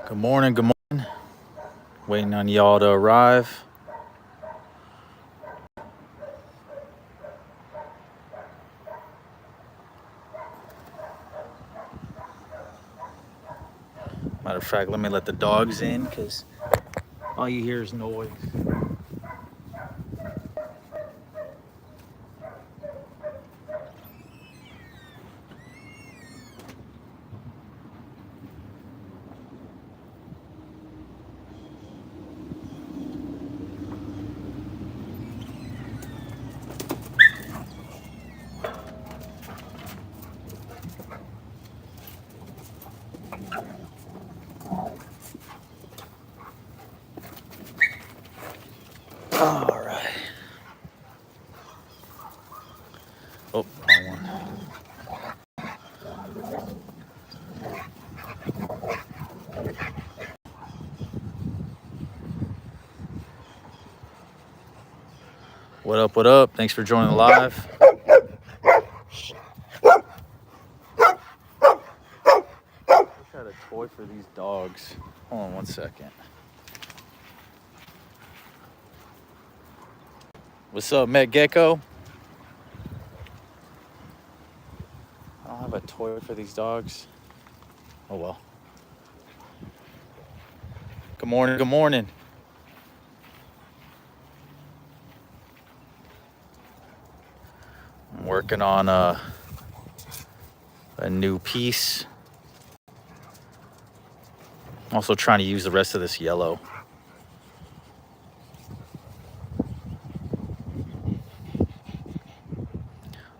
Good morning, good morning. Waiting on y'all to arrive. Matter of fact, let me let the dogs in because all you hear is noise. All right. Oh, wrong one. What up, what up? Thanks for joining the live. I got a toy for these dogs. Hold on one second. What's up, Met Gecko? I don't have a toy for these dogs. Oh well. Good morning, good morning. I'm working on a new piece. I'm also trying to use the rest of this yellow.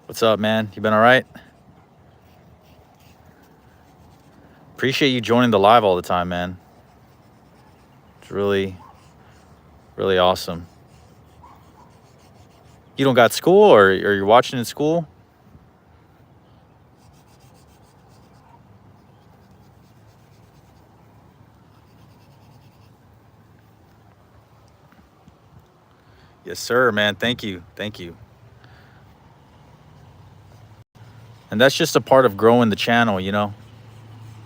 What's up, man? You been all right? Appreciate you joining the live all the time, man. It's really awesome. You don't got school, or you're watching in school? Yes, sir, man. Thank you. Thank you. And that's just a part of growing the channel, you know.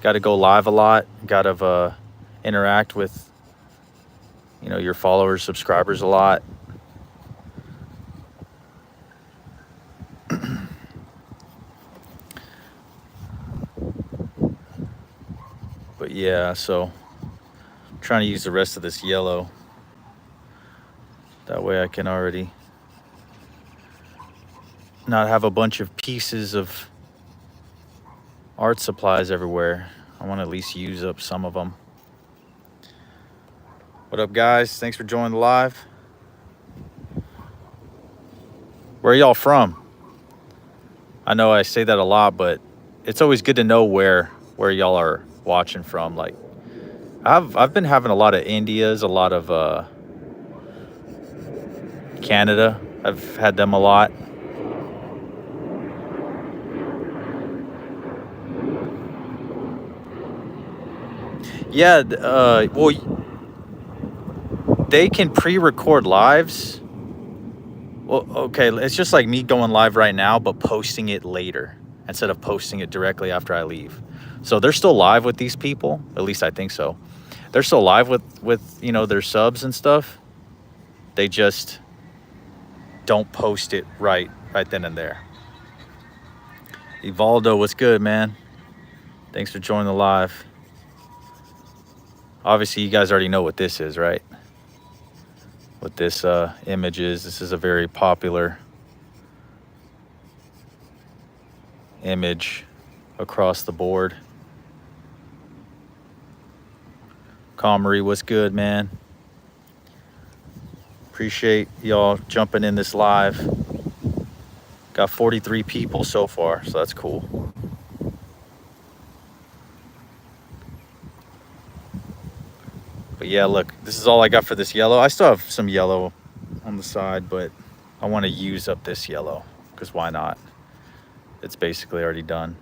Got to go live a lot. Got to interact with, your followers, subscribers a lot. But yeah, so I'm trying to use the rest of this yellow. That way I can already not have a bunch of pieces of art supplies everywhere. I want to at least use up some of them. What up, guys? Thanks for joining the live. Where are y'all from? I know I say that a lot, but it's always good to know where y'all are watching from. Like, I've been having a lot of Indias, a lot of Canada. I've had them a lot. Yeah, well, they can pre-record lives. Well, okay, it's just like me going live right now, but posting it later instead of posting it directly after I leave. So they're still live with these people. At least I think so. They're still live with their subs and stuff. They just don't post it right then and there. Evaldo, what's good, man? Thanks for joining the live. Obviously, you guys already know what this is, right? What this image is. This is a very popular image across the board. Comrie, what's good, man? Appreciate y'all jumping in this live. Got 43 people so far, so that's cool. But yeah, look, this is all I got for this yellow. I still have some yellow on the side, but I want to use up this yellow because why not? It's basically already done.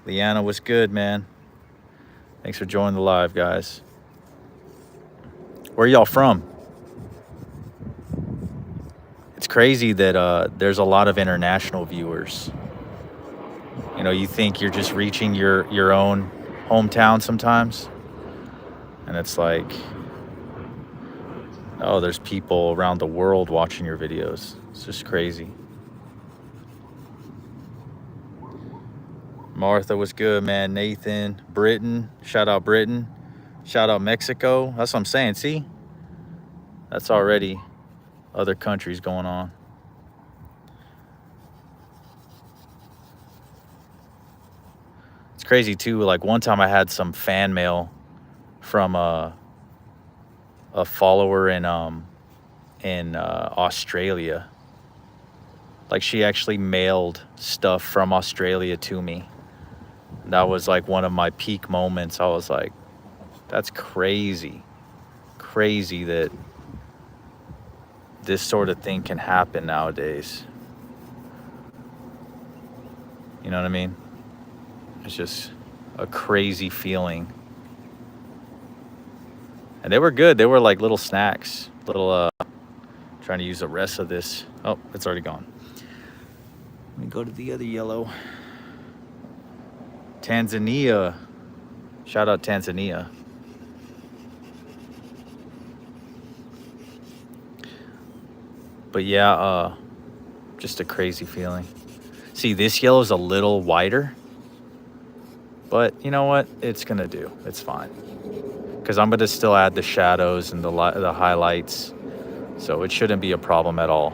Leanna, what's good, man? Thanks for joining the live, guys. Where y'all from? It's crazy that there's a lot of international viewers. You think you're just reaching your own hometown sometimes. And it's like, oh, there's people around the world watching your videos. It's just crazy. Martha was good, man. Nathan, Britain, shout out Britain, shout out Mexico. That's what I'm saying. See, that's already other countries going on. It's crazy too. Like one time I had some fan mail from a follower in Australia. Like she actually mailed stuff from Australia to me. That was like one of my peak moments. I was like, that's crazy. Crazy that this sort of thing can happen nowadays. You know what I mean? It's just a crazy feeling. And they were good. They were like little snacks. Little, trying to use the rest of this. Oh, it's already gone. Let me go to the other yellow. Tanzania. Shout out Tanzania. But yeah, just a crazy feeling. See, this yellow is a little whiter. But you know what? It's going to do. It's fine. Because I'm going to still add the shadows and the highlights. So it shouldn't be a problem at all.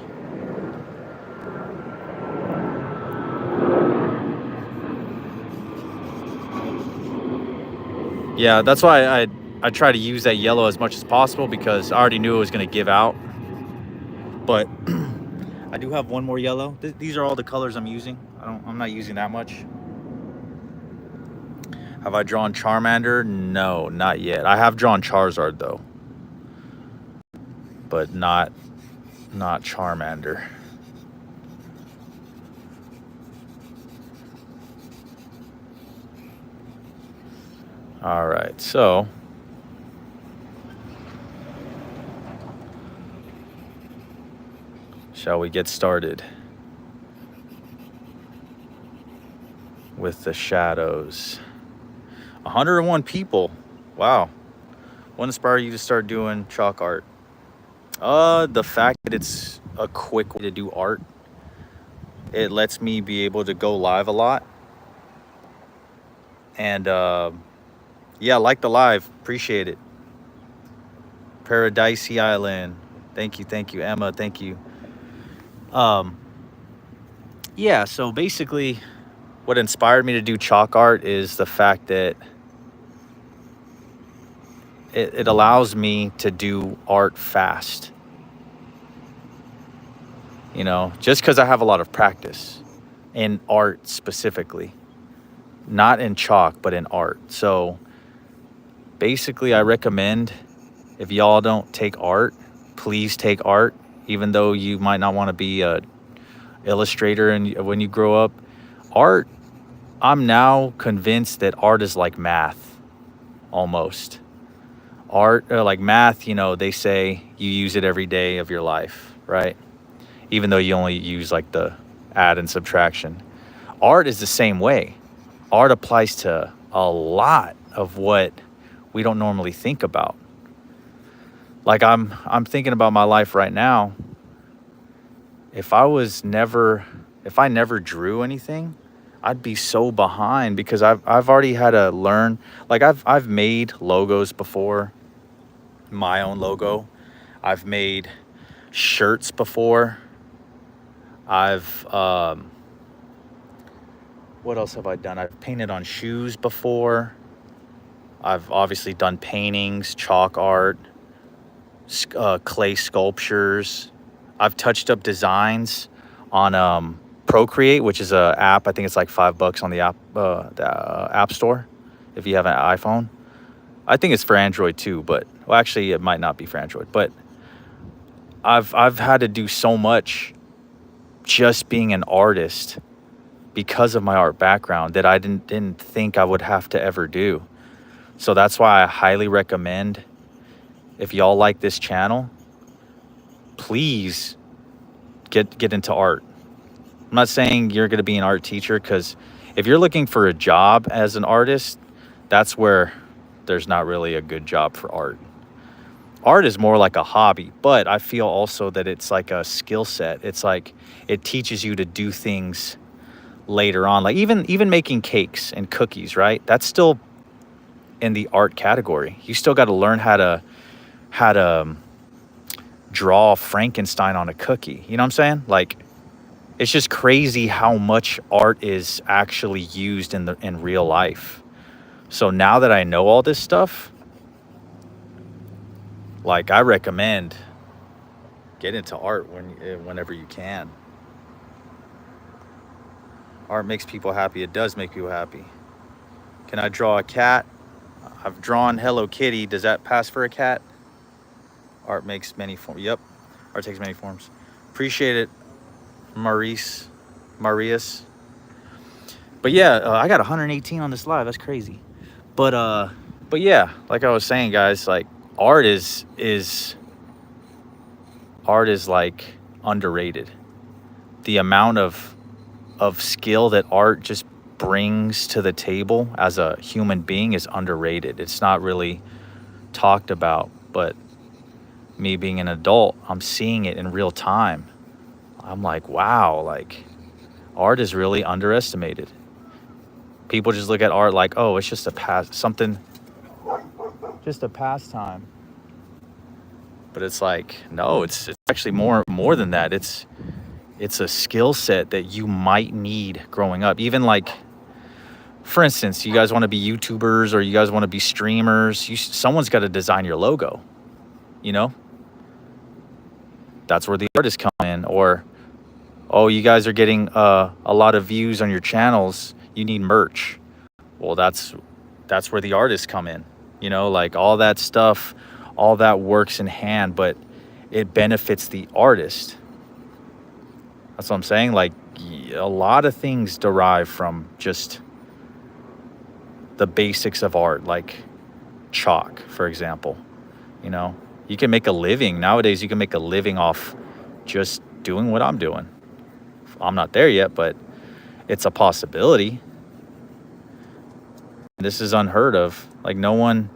Yeah, that's why I try to use that yellow as much as possible, because I already knew it was going to give out. But I do have one more yellow. These are all the colors I'm using. I'm not using that much. Have I drawn Charmander? No, not yet. I have drawn Charizard though, but not Charmander. All right, so shall we get started with the shadows? 101 people. Wow. What inspired you to start doing chalk art? The fact that it's a quick way to do art. It lets me be able to go live a lot. And yeah, like the live. Appreciate it. Paradisey Island. Thank you, Emma. Thank you. Yeah, so basically what inspired me to do chalk art is the fact that it allows me to do art fast. You know, just because I have a lot of practice in art specifically. Not in chalk, but in art. So basically I recommend, if y'all don't take art, please take art, even though you might not want to be a illustrator and when you grow up. Art, I'm now convinced that art is like math, almost. Art, like math, you know, they say you use it every day of your life, right? Even though you only use like the add and subtraction. Art is the same way. Art applies to a lot of what we don't normally think about. Like I'm thinking about my life right now. If I never drew anything, I'd be so behind, because I've already had to learn. Like I've made logos before, my own logo. I've made shirts before. I've what else have I done? I've painted on shoes before. I've obviously done paintings, chalk art, clay sculptures. I've touched up designs on Procreate, which is an app. I think it's like $5 on the app store if you have an iPhone. I think it's for Android too, but well, actually it might not be for Android. But I've had to do so much just being an artist because of my art background that I didn't think I would have to ever do. So that's why I highly recommend, if y'all like this channel, please get into art. I'm not saying you're going to be an art teacher, because if you're looking for a job as an artist, that's where there's not really a good job for art. Art is more like a hobby, but I feel also that it's like a skill set. It's like it teaches you to do things later on, like even making cakes and cookies, right? That's still in the art category. You still got to learn how to draw Frankenstein on a cookie. You know what I'm saying? Like, it's just crazy how much art is actually used in real life. So now that I know all this stuff, like, I recommend get into art whenever you can. Art makes people happy. It does make people happy. Can I draw a cat? I've drawn Hello Kitty. Does that pass for a cat? Art makes many forms. Yep. Art takes many forms. Appreciate it, Marius. But yeah, I got 118 on this live. That's crazy. But yeah, like I was saying, guys, like art is like underrated. The amount of skill that art just brings to the table as a human being is underrated. It's not really talked about, but me being an adult, I'm seeing it in real time. I'm like, wow, like art is really underestimated. People just look at art like, oh, it's just just a pastime. But it's like, no, it's actually more than that. It's a skill set that you might need growing up. Even like, for instance, you guys want to be YouTubers or you guys want to be streamers, someone's got to design your logo, you know? That's where the artists come in. Or, oh, you guys are getting a lot of views on your channels, you need merch. Well, that's where the artists come in. You know, like all that stuff, all that works in hand, but it benefits the artist. That's what I'm saying. Like, a lot of things derive from just the basics of art, like chalk, for example. You know, you can make a living nowadays. You can make a living off just doing what I'm doing. I'm not there yet, but it's a possibility. This is unheard of. Like, no one,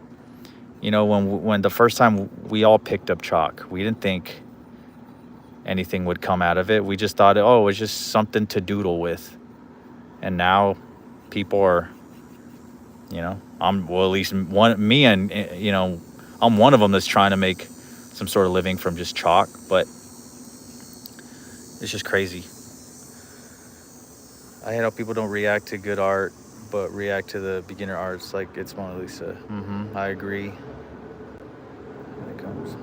you know, when the first time we all picked up chalk, we didn't think anything would come out of it. We just thought, oh, it was just something to doodle with. And now people are, you know, I'm one of them that's trying to make some sort of living from just chalk, but it's just crazy. I hate how people don't react to good art, but react to the beginner arts like it's Mona Lisa. I agree. When it comes,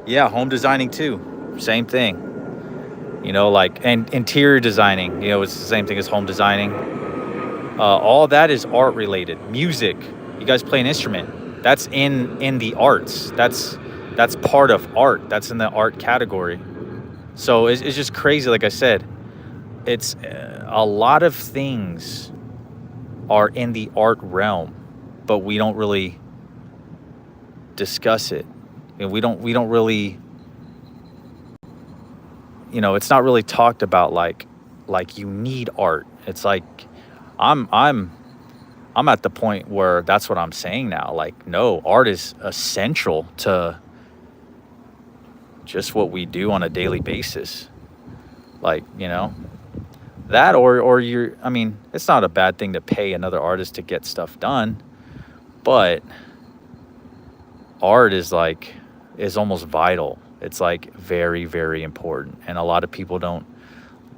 yeah, home designing too, same thing. You know, like, and interior designing, you know, it's the same thing as home designing. All that is art related. Music, you guys play an instrument, that's in the arts. That's part of art. That's in the art category. So it's just crazy. Like I said, it's a lot of things are in the art realm, but we don't really discuss it. And we don't really, you know, it's not really talked about like you need art. It's like I'm at the point where that's what I'm saying now. Like, no, art is essential to just what we do on a daily basis. Like, you know, that or you're, I mean, it's not a bad thing to pay another artist to get stuff done, but art is almost vital. It's like very, very important. And a lot of people don't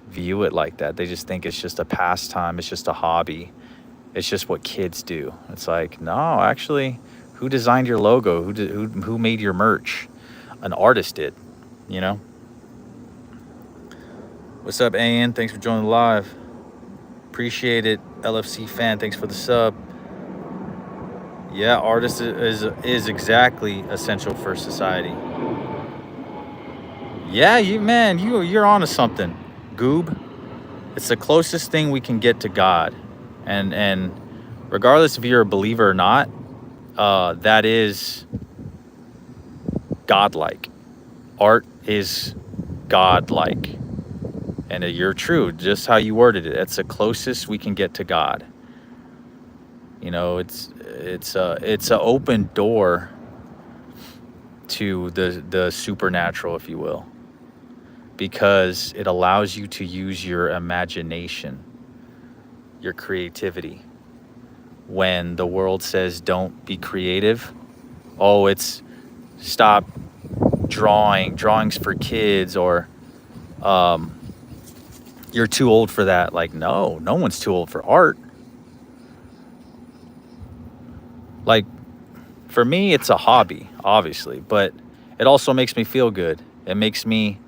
view it like that. They just think it's just a pastime. It's just a hobby. It's just what kids do. It's like, no, actually, who designed your logo? Who made your merch? An artist did, you know? What's up, Ian? Thanks for joining the live. Appreciate it. LFC fan, thanks for the sub. Yeah, artist is exactly essential for society. Yeah, you're onto something, Goob. It's the closest thing we can get to God, and regardless if you're a believer or not, that is godlike. Art is godlike, and you're true. Just how you worded it, it's the closest we can get to God. You know, it's it's a open door to the supernatural, if you will, because it allows you to use your imagination, your creativity. When the world says don't be creative, oh, it's stop drawings for kids, or um, you're too old for that. Like, no one's too old for art. Like, for me, it's a hobby, obviously, but it also makes me feel good. It makes me,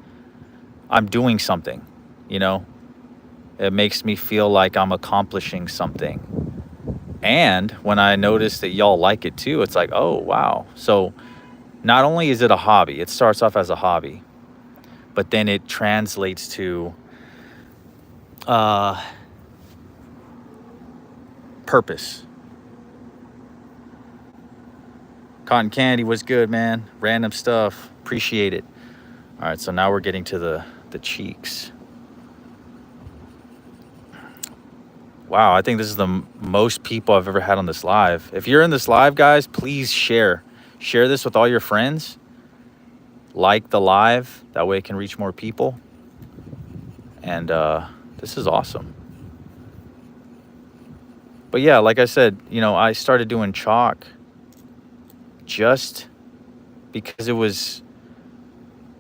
I'm doing something, you know? It makes me feel like I'm accomplishing something. And when I notice that y'all like it too, it's like, oh, wow. So not only is it a hobby, it starts off as a hobby, but then it translates to purpose. Cotton Candy was good, man. Random stuff. Appreciate it. All right, so now we're getting to the cheeks. Wow, I think this is the most people I've ever had on this live. If you're in this live, guys, please share. Share this with all your friends. Like the live. That way it can reach more people. And this is awesome. But yeah, like I said, I started doing chalk just because it was,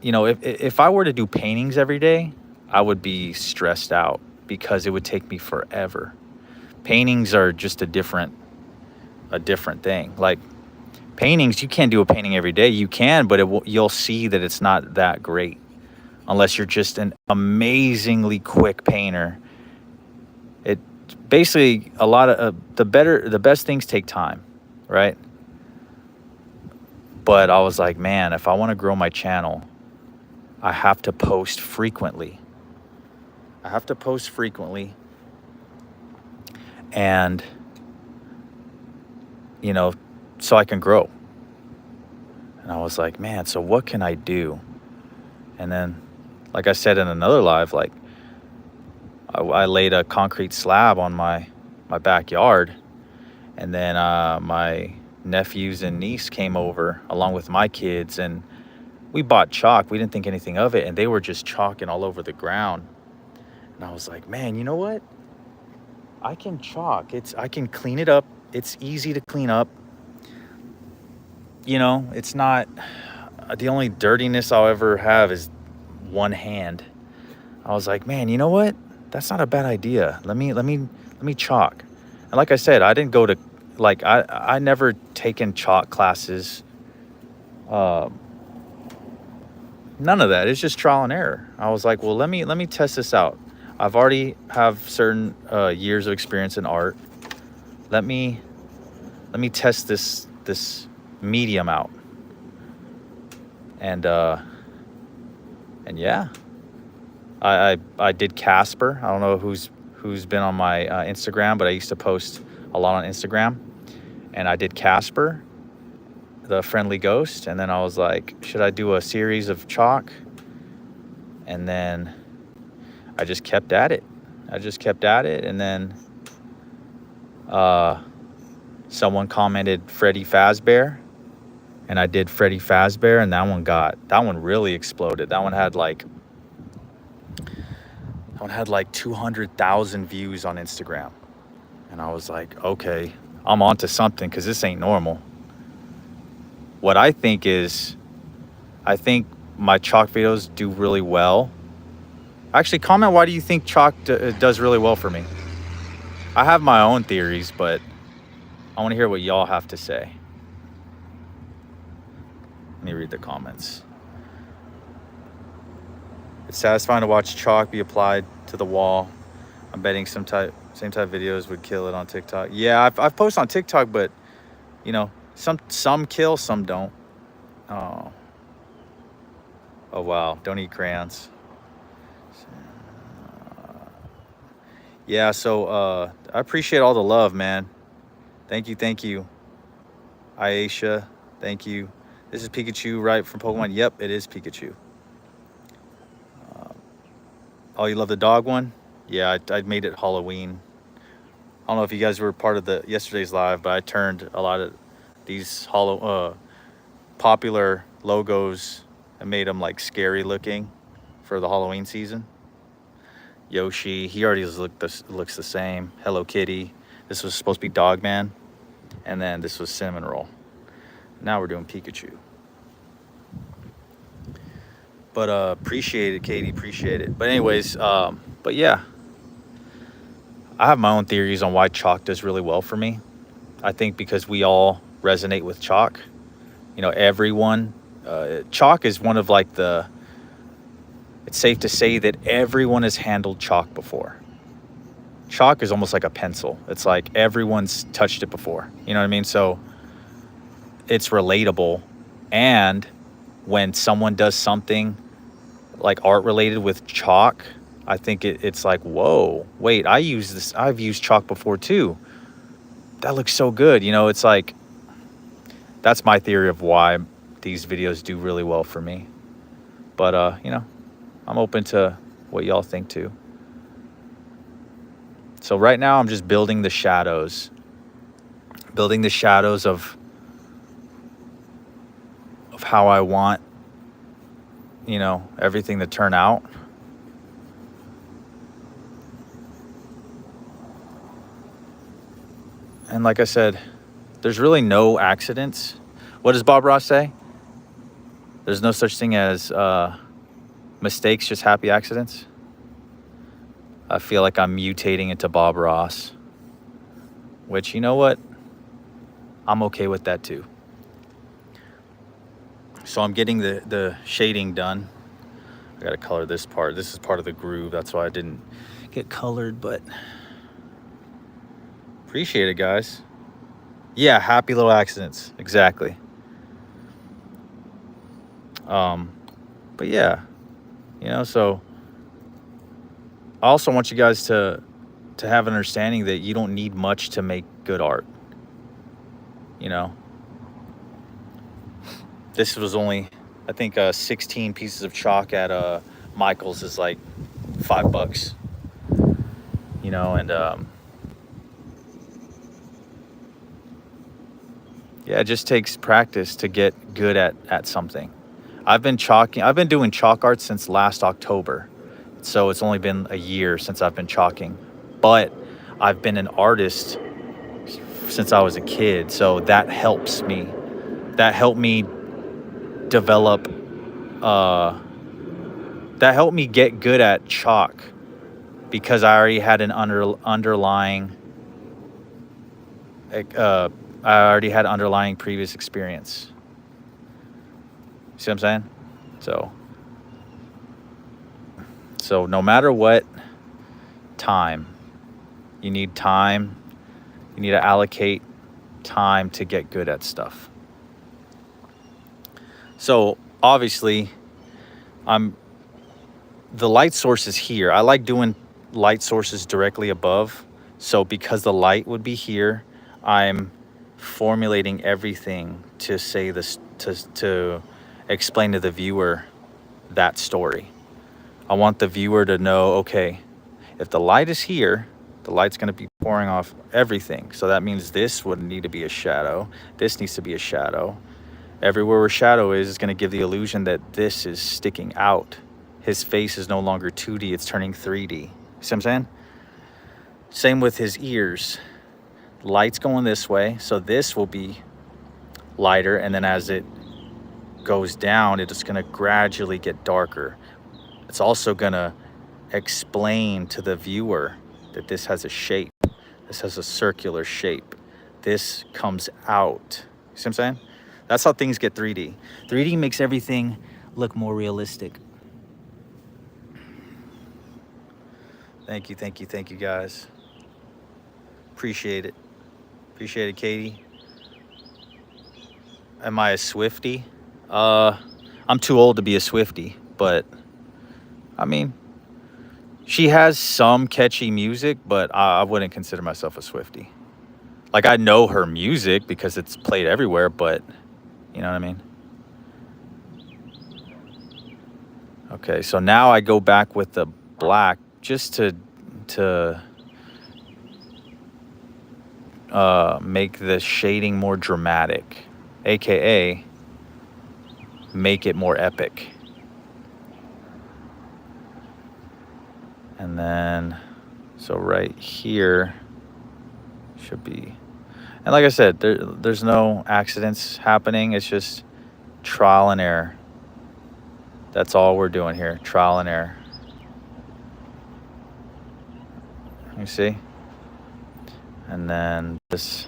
if I were to do paintings every day, I would be stressed out because it would take me forever. Paintings are just a different thing. Like, paintings, you can't do a painting every day. You can, but you'll see that it's not that great unless you're just an amazingly quick painter. It basically, a lot of the best things take time, right? But I was like, man, if I want to grow my channel, I have to post frequently. And, so I can grow. And I was like, man, so what can I do? And then, like I said in another live, like, I laid a concrete slab on my backyard. And then my nephews and niece came over along with my kids, and we bought chalk. We didn't think anything of it, and they were just chalking all over the ground. And I was like, man, you know what? I can chalk. I can clean it up. It's easy to clean up. It's not, the only dirtiness I'll ever have is one hand. I was like, man, you know what? That's not a bad idea. Let me chalk. And like I said, I didn't go to, like, I never taken chalk classes. None of that. It's just trial and error. I was like, well, let me test this out. I've already have certain years of experience in art. Let me test this medium out. And yeah, I did Casper. I don't know who's been on my Instagram, but I used to post a lot on Instagram. And I did Casper, the friendly ghost. And then I was like, should I do a series of chalk? And then I just kept at it. And then someone commented Freddy Fazbear. And I did Freddy Fazbear, and that one really exploded. That one had like 200,000 views on Instagram. And I was like, okay, I'm onto something, because this ain't normal. What I think my chalk videos do really well. Actually, comment, why do you think chalk does really well for me? I have my own theories, but I want to hear what y'all have to say. Let me read the comments. It's satisfying to watch chalk be applied to the wall. I'm betting same type videos would kill it on TikTok. Yeah, I've posted on TikTok, but some kill, some don't. Oh wow, don't eat crayons. Yeah, so I appreciate all the love, man. Thank you. Aisha, thank you. This is Pikachu, right, from Pokemon? Yep, it is Pikachu. Oh, you love the dog one? Yeah, I made it Halloween. I don't know if you guys were part of the yesterday's live, but I turned a lot of these popular logos and made them like scary looking for the Halloween season. Yoshi, he already looks the same. Hello Kitty. This was supposed to be Dogman, and then this was Cinnamon Roll. Now we're doing Pikachu. But appreciate it, Katie. Appreciate it. But anyways, but yeah, I have my own theories on why chalk does really well for me. I think because we all resonate with chalk. You know, everyone. Chalk is one of like the. It's safe to say that everyone has handled chalk before. Chalk is almost like a pencil. It's like everyone's touched it before. You know what I mean? So it's relatable. And when someone does something like art related with chalk, I think it's like, whoa, wait, I've used chalk before too. That looks so good. You know, it's like, that's my theory of why these videos do really well for me. But, you know, I'm open to what y'all think too. So right now I'm just building the shadows. Building the shadows of how I want, you know, everything to turn out. And like I said, there's really no accidents. What does Bob Ross say? There's no such thing as mistakes, just happy accidents. I feel like I'm mutating into Bob Ross, which, you know what? I'm okay with that too. So I'm getting the shading done. I gotta color this part. This is part of the groove. That's why I didn't get colored, but appreciate it, guys. Yeah, happy little accidents. Exactly. But yeah, you know, so I also want you guys to have an understanding that you don't need much to make good art. You know, this was only, I think, 16 pieces of chalk at Michael's is like $5. You know, and yeah, it just takes practice to get good at something. I've been doing chalk art since last October. So it's only been a year since I've been chalking. But I've been an artist since I was a kid. So that helps me. That helped me develop, that helped me get good at chalk because I already had an underlying, I already had underlying previous experience. See what I'm saying? So no matter what, time. You need time. You need to allocate time to get good at stuff. So obviously, the light source is here. I like doing light sources directly above. So because the light would be here, I'm formulating everything to say this, to explain to the viewer that story. I want the viewer to know, okay, if the light is here, the light's going to be pouring off everything. So that means this would need to be a shadow. This needs to be a shadow. Everywhere where shadow is going to give the illusion that this is sticking out. His face is no longer 2D, it's turning 3D. See what I'm saying? Same with his ears. Light's going this way, so this will be lighter, and then as it goes down, it's going to gradually get darker. It's also going to explain to the viewer that this has a shape. This has a circular shape. This comes out. You see what I'm saying? That's how things get 3D. 3D makes everything look more realistic. Thank you, guys. Appreciate it. Appreciate it, Katie. Am I a Swiftie? I'm too old to be a Swiftie, but I mean, she has some catchy music, but I wouldn't consider myself a Swiftie. Like, I know her music because it's played everywhere, but you know what I mean? Okay, so now I go back with the black just to make the shading more dramatic, aka make it more epic. And then, so right here should be, and like I said, there's no accidents happening. It's just trial and error. That's all we're doing here, trial and error. You see? And then this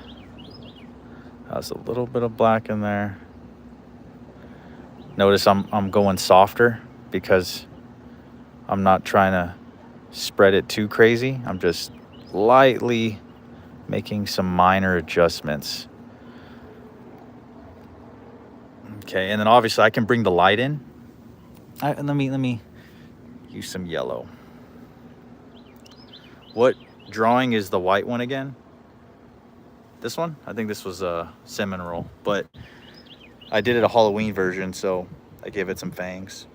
has a little bit of black in there. Notice I'm going softer because I'm not trying to spread it too crazy. I'm just lightly making some minor adjustments. Okay, and then obviously I can bring the light in. Let me use some yellow. What drawing is the white one again? This one? I think this was a cinnamon roll, but I did it a Halloween version, so I gave it some fangs.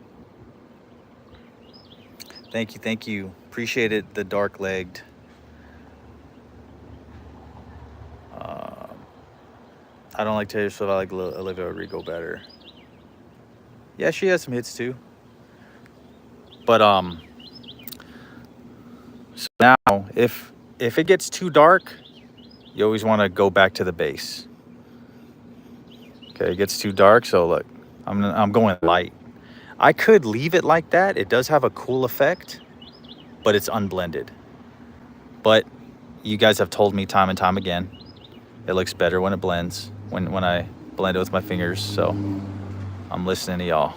Thank you. Appreciate it, the dark-legged. I don't like Taylor Swift. I like Olivia Rodrigo better. Yeah, she has some hits too. But so now if it gets too dark, you always want to go back to the base. Okay, it gets too dark, so look, I'm going light. I could leave it like that. It does have a cool effect, but it's unblended. But you guys have told me time and time again, it looks better when it blends, when I blend it with my fingers, so I'm listening to y'all.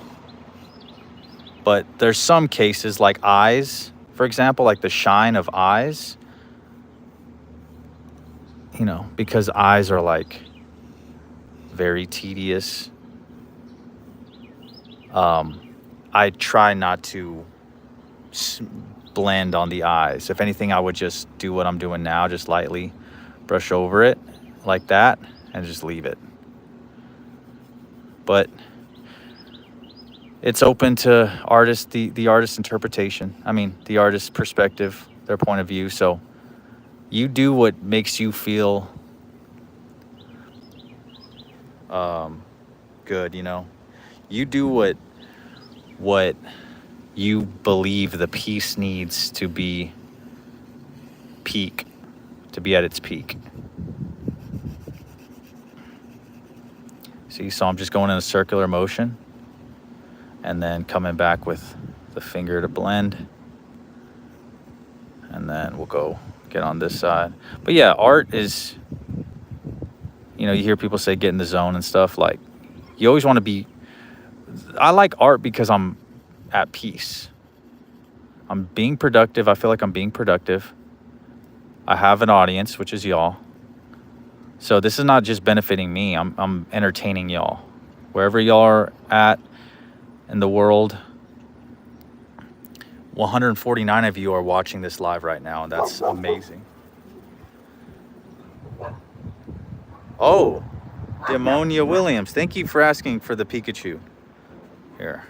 But there's some cases like eyes, for example, like the shine of eyes, you know, because eyes are like very tedious. I try not to blend on the eyes. If anything, I would just do what I'm doing now, just lightly brush over it like that and just leave it. But it's open to artists, the artist's interpretation. I mean, the artist's perspective, their point of view. So you do what makes you feel good, you know. You do what you believe the piece needs to be to be at its peak. See, so I'm just going in a circular motion and then coming back with the finger to blend. And then we'll go get on this side. But yeah, art is, you know, you hear people say get in the zone and stuff. Like, you always want to be, I like art because I'm at peace. I'm being productive. I feel like I'm being productive. I have an audience, which is y'all. So this is not just benefiting me. I'm entertaining y'all. Wherever y'all are at in the world, 149 of you are watching this live right now, and that's amazing. Oh, Demonia Williams, thank you for asking for the Pikachu. Here,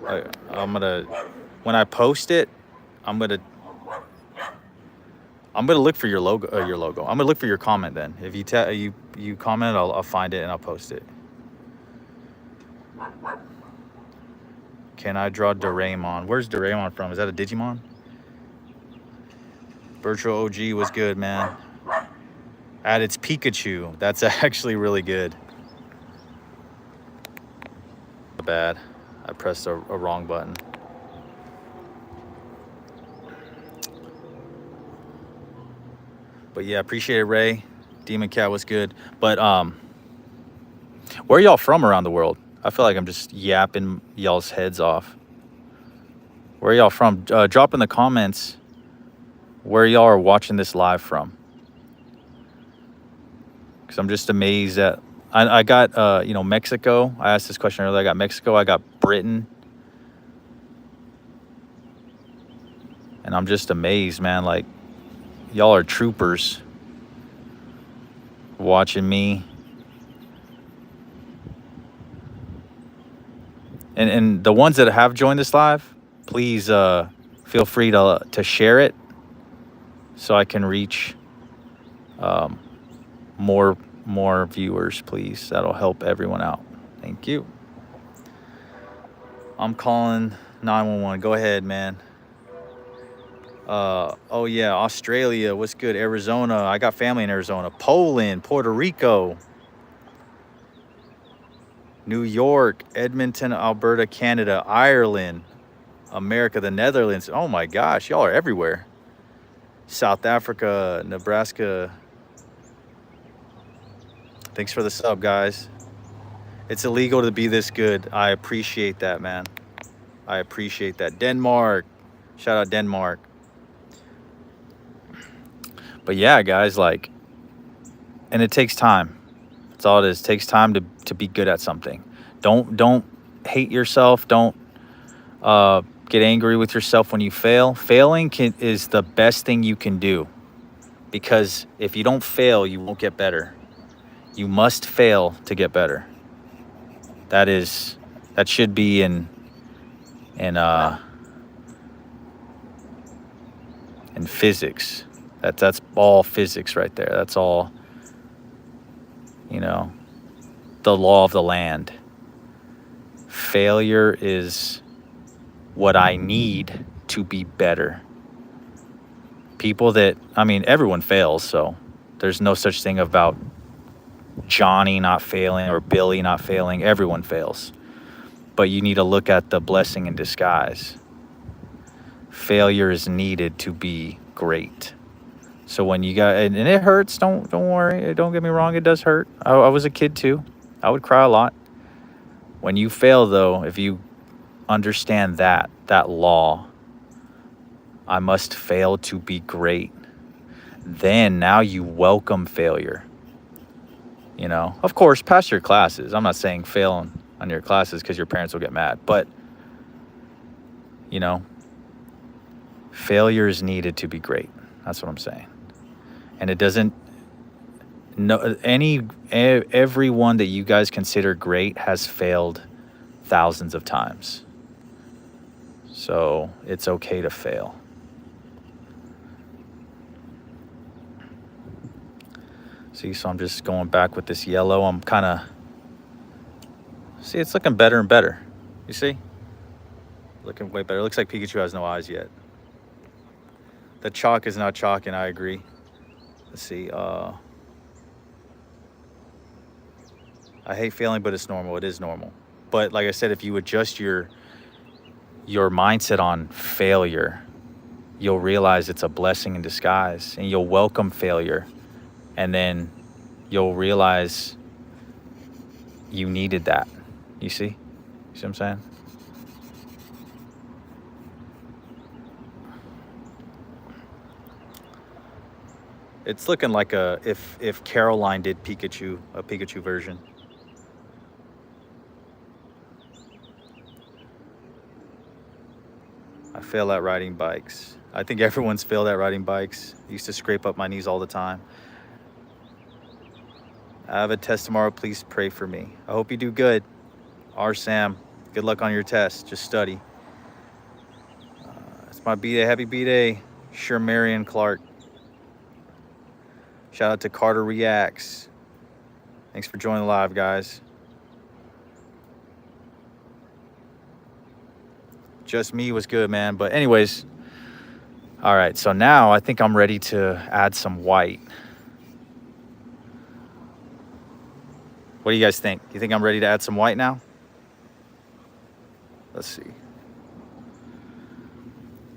I'm gonna, when I post it, I'm gonna look for your logo. I'm gonna look for your comment. Then, if you comment, I'll find it and I'll post it. Can I draw Doraemon? Where's Doraemon from? Is that a Digimon? Virtual OG was good, man. At its Pikachu. That's actually really good. Bad. I pressed a wrong button. But yeah, appreciate it, Ray. Demon Cat was good. But where are y'all from around the world? I feel like I'm just yapping y'all's heads off. Where are y'all from? Drop in the comments where y'all are watching this live from. Because I'm just amazed at, I got, you know, Mexico. I asked this question earlier. I got Mexico. I got Britain. And I'm just amazed, man. Like, y'all are troopers watching me. And the ones that have joined this live, please feel free to share it so I can reach more viewers, please. That'll help everyone out. Thank you. I'm calling 911. Go ahead, man. Oh yeah, Australia. What's good? Arizona. I got family in Arizona. Poland, Puerto Rico, New York, Edmonton, Alberta, Canada, Ireland, America, the Netherlands. Oh my gosh, y'all are everywhere. South Africa, Nebraska. Thanks for the sub, guys. It's illegal to be this good. I appreciate that, man. I appreciate that. Denmark. Shout out Denmark. But yeah, guys, like, and it takes time. That's all it is. It takes time to be good at something. Don't hate yourself. Don't get angry with yourself when you fail. Failing is the best thing you can do, because if you don't fail, you won't get better. You must fail to get better. That should be in physics. That's all physics right there. That's all, the law of the land. Failure is what I need to be better. Everyone fails, so there's no such thing about Johnny not failing or Billy not failing. Everyone fails. But you need to look at the blessing in disguise. Failure is needed to be great. So when you got, and it hurts, don't worry. Don't get me wrong, it does hurt. I was a kid too. I would cry a lot. When you fail though, if you understand that law, I must fail to be great, then now you welcome failure. Of course, pass your classes. I'm not saying fail on your classes because your parents will get mad, but failure is needed to be great. That's what I'm saying. And it doesn't, everyone that you guys consider great has failed thousands of times. So it's okay to fail. See, so I'm just going back with this yellow. I'm kind of, see, it's looking better and better. You see? Looking way better. It looks like Pikachu has no eyes yet. The chalk is not chalking, I agree. Let's see. I hate failing, but it's normal. It is normal. But like I said, if you adjust your mindset on failure, you'll realize it's a blessing in disguise, and you'll welcome failure. And then you'll realize you needed that. You see? You see what I'm saying? It's looking like if Caroline did a Pikachu version. I fail at riding bikes. I think everyone's failed at riding bikes. I used to scrape up my knees all the time. I have a test tomorrow. Please pray for me. I hope you do good. Sam, good luck on your test. Just study. It's my B-Day. Happy B-Day. Sure, Marion Clark. Shout out to Carter Reacts. Thanks for joining the live, guys. Just me was good, man. But anyways, all right. So now I think I'm ready to add some white. What do you guys think? You think I'm ready to add some white now? Let's see.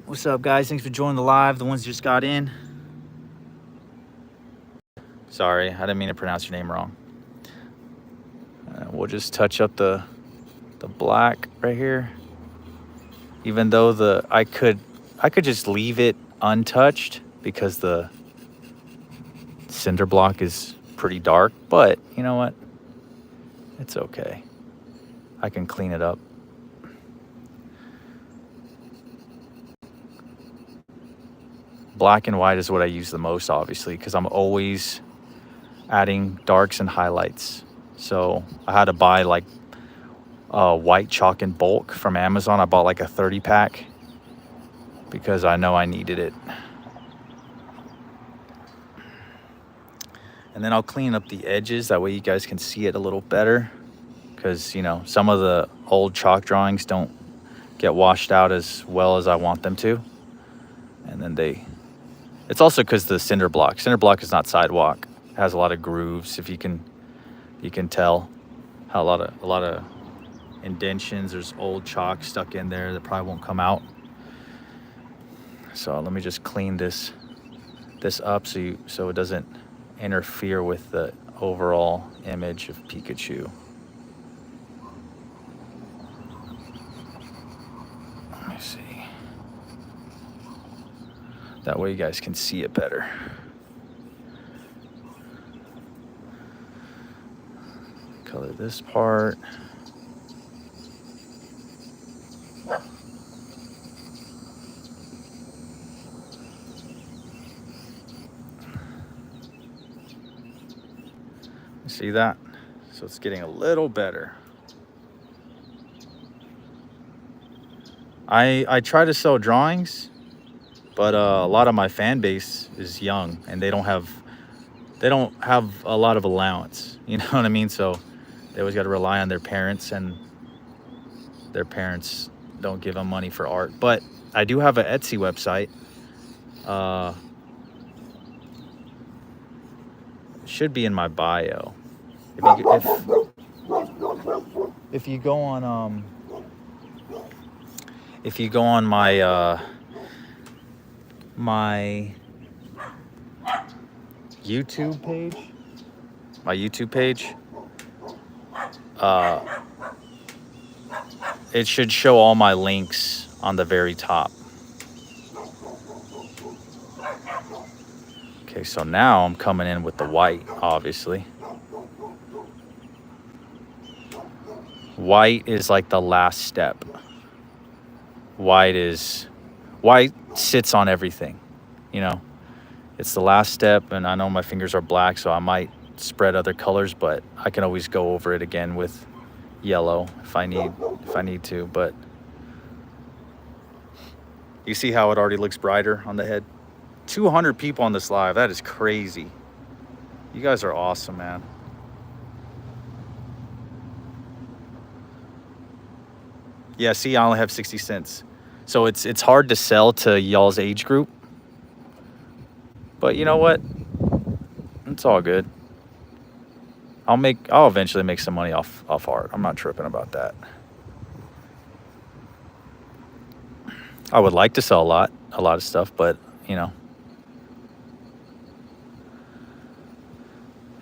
What's up, guys? Thanks for joining the live. The ones just got in. Sorry, I didn't mean to pronounce your name wrong. We'll just touch up the black right here. Even though I could just leave it untouched because the cinder block is pretty dark, but you know what? It's okay. I can clean it up. Black and white is what I use the most, obviously, because I'm always adding darks and highlights. So I had to buy like white chalk in bulk from Amazon. I bought like a 30 pack because I know I needed it. And then I'll clean up the edges. That way you guys can see it a little better. Because, you know, some of the old chalk drawings don't get washed out as well as I want them to. And then it's also because the cinder block is not sidewalk. It has a lot of grooves. If you can tell how a lot of indentions. There's old chalk stuck in there that probably won't come out. So let me just clean this up so it doesn't interfere with the overall image of Pikachu. Let me see. That way you guys can see it better. Color this part. See that? So it's getting a little better. I try to sell drawings, but a lot of my fan base is young and they don't have a lot of allowance. You know what I mean? So they always got to rely on their parents, and their parents don't give them money for art. But I do have an Etsy website. It should be in my bio. If you go on my YouTube page, it should show all my links on the very top. Okay, so now I'm coming in with the white, obviously. White is like the last step. White sits on everything, you know. It's the last step, and I know my fingers are black, so I might spread other colors, but I can always go over it again with yellow if I need to. But you see how it already looks brighter on the head? 200 people on this live. That is crazy. You guys are awesome, man. Yeah, see, I only have 60 cents. So it's hard to sell to y'all's age group. But you know what? It's all good. I'll eventually make some money off art. I'm not tripping about that. I would like to sell a lot of stuff, but you know,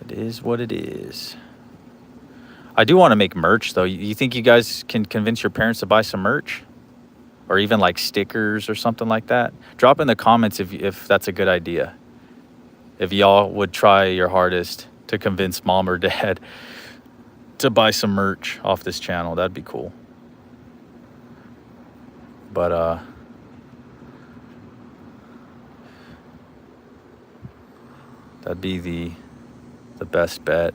it is what it is. I do want to make merch though. You think you guys can convince your parents to buy some merch? Or even like stickers or something like that? Drop in the comments if that's a good idea. If y'all would try your hardest to convince mom or dad to buy some merch off this channel, that'd be cool. But that'd be the best bet.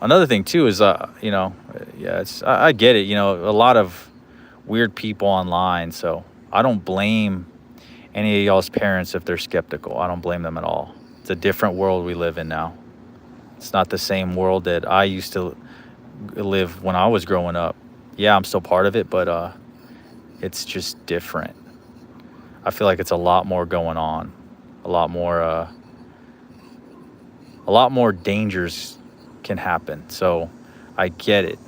Another thing too is you know, yeah, I get it, you know, a lot of weird people online, so I don't blame any of y'all's parents if they're skeptical. I don't blame them at all. It's a different world we live in now. It's not the same world that I used to live when I was growing up. Yeah, I'm still part of it, but it's just different. I feel like it's a lot more going on, a lot more dangers can happen. So I get it.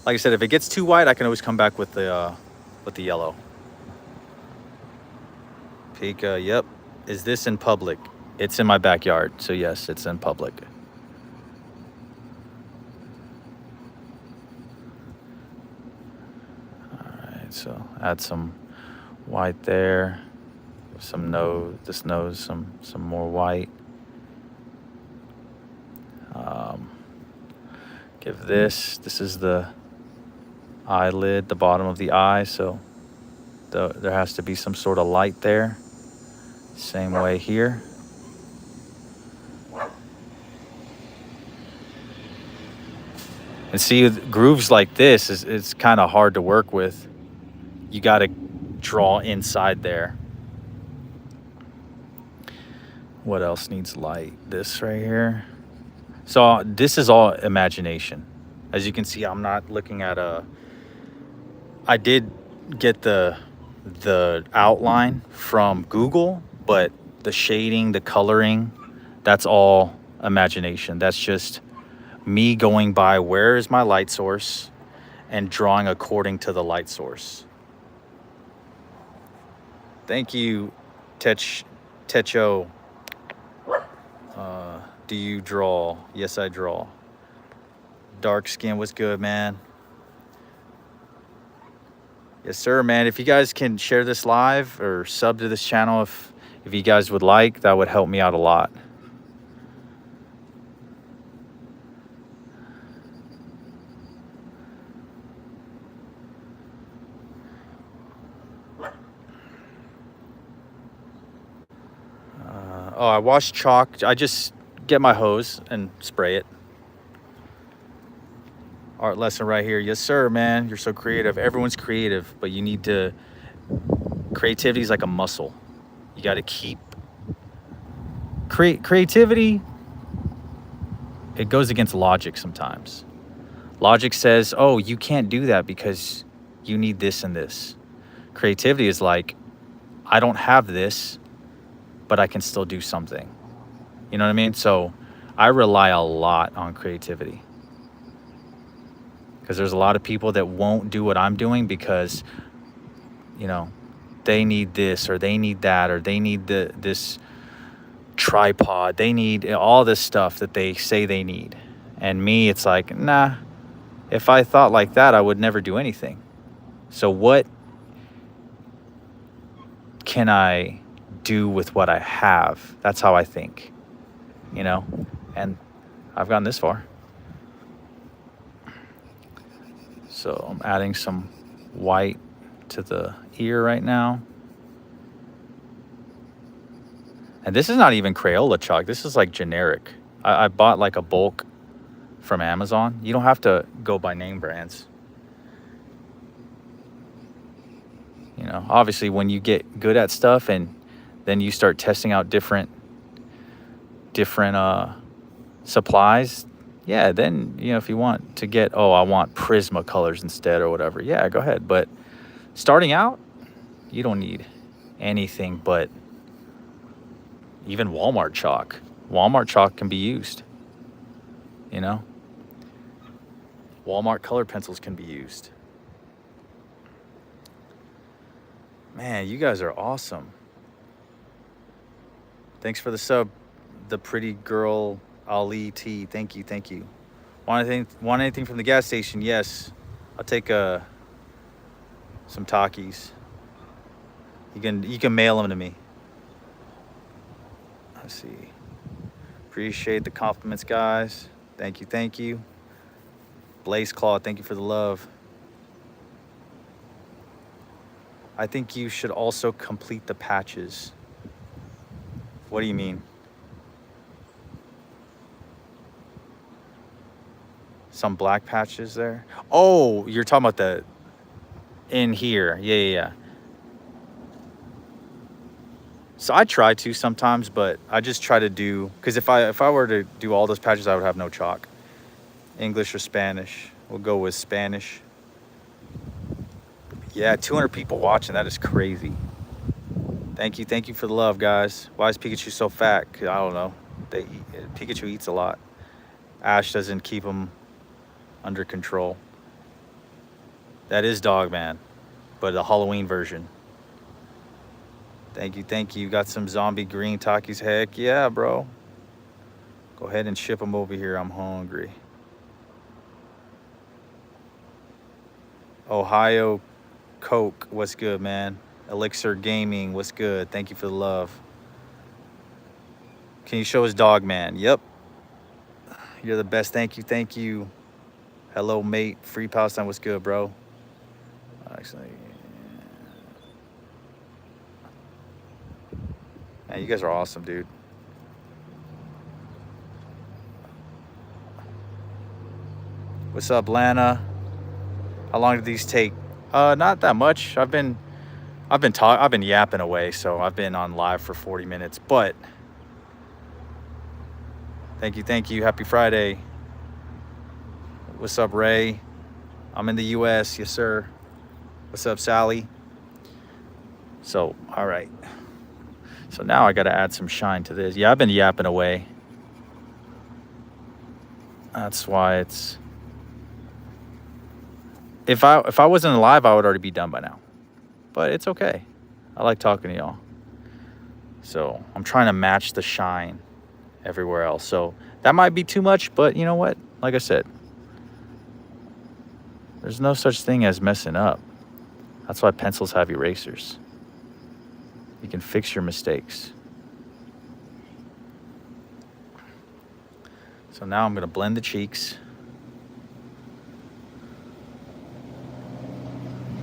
Like I said, if it gets too white, I can always come back with the yellow. Pika, yep. Is this in public? It's in my backyard, so yes, it's in public. All right, so add some white there. Some this nose, some more white. Give this is the eyelid, the bottom of the eye, so there has to be some sort of light there. Same way here. And see, grooves like this it's kind of hard to work with. You got to draw inside there. What else needs light? This right here. So this is all imagination. As you can see, I'm not looking at a... I did get the outline from Google, but the shading, the coloring, that's all imagination. That's just me going by where is my light source and drawing according to the light source. Thank you, Techo. Do you draw? Yes, I draw. Dark skin was good, man. Yes, sir, man. If you guys can share this live or sub to this channel, if you guys would like, that would help me out a lot. Oh, I wash chalk. I just get my hose and spray it. Art lesson right here. Yes, sir, man. You're so creative. Everyone's creative, but you need to... Creativity is like a muscle. You got to keep... Creativity, it goes against logic sometimes. Logic says, oh, you can't do that because you need this and this. Creativity is like, I don't have this, but I can still do something. You know what I mean? So I rely a lot on creativity. Because there's a lot of people that won't do what I'm doing because, you know, they need this or they need that or they need this tripod. They need all this stuff that they say they need. And me, it's like, nah, if I thought like that, I would never do anything. So what can I do with what I have? That's how I think, you know, and I've gotten this far. So I'm adding some white to the ear right now. And this is not even Crayola chalk. This is like generic. I bought like a bulk from Amazon. You don't have to go by name brands. You know, obviously when you get good at stuff and then you start testing out different supplies, yeah, then, you know, if you want to get, oh, I want Prisma colors instead or whatever, yeah, go ahead. But starting out, you don't need anything but even Walmart chalk. Walmart chalk can be used, you know? Walmart color pencils can be used. Man, you guys are awesome. Thanks for the sub, the pretty girl Ali T. Thank you, thank you. Want anything from the gas station? Yes. I'll take some Takis. You can mail them to me. Let's see. Appreciate the compliments, guys. Thank you, thank you. Blaze Claw, thank you for the love. I think you should also complete the patches. What do you mean? Some black patches there? Oh, you're talking about the in here. Yeah. So I try to sometimes, but I just try to do, because if I were to do all those patches, I would have no chalk. English or Spanish? We'll go with Spanish. Yeah, 200 people watching. That is crazy. Thank you for the love, guys. Why is Pikachu so fat? I don't know. Pikachu eats a lot. Ash doesn't keep him under control. That is Dogman, but the Halloween version. Thank you. Got some zombie green Takis. Heck yeah, bro. Go ahead and ship them over here. I'm hungry. Ohio Coke, what's good, man? Elixir Gaming, what's good? Thank you for the love. Can you show us Dogman? Yep. You're the best. Thank you. Hello, mate. Free Palestine, what's good, bro? Actually, man, you guys are awesome, dude. What's up, Lana? How long did these take? Not that much. I've been yapping away, so I've been on live for 40 minutes, but Thank you. Happy Friday. What's up, Ray? I'm in the US, yes sir. What's up, Sally? So, all right. So now I got to add some shine to this. Yeah, I've been yapping away. That's why it's... If I wasn't live, I would already be done by now. But it's okay. I like talking to y'all. So I'm trying to match the shine everywhere else. So that might be too much, but you know what? Like I said, there's no such thing as messing up. That's why pencils have erasers. You can fix your mistakes. So now I'm going to blend the cheeks.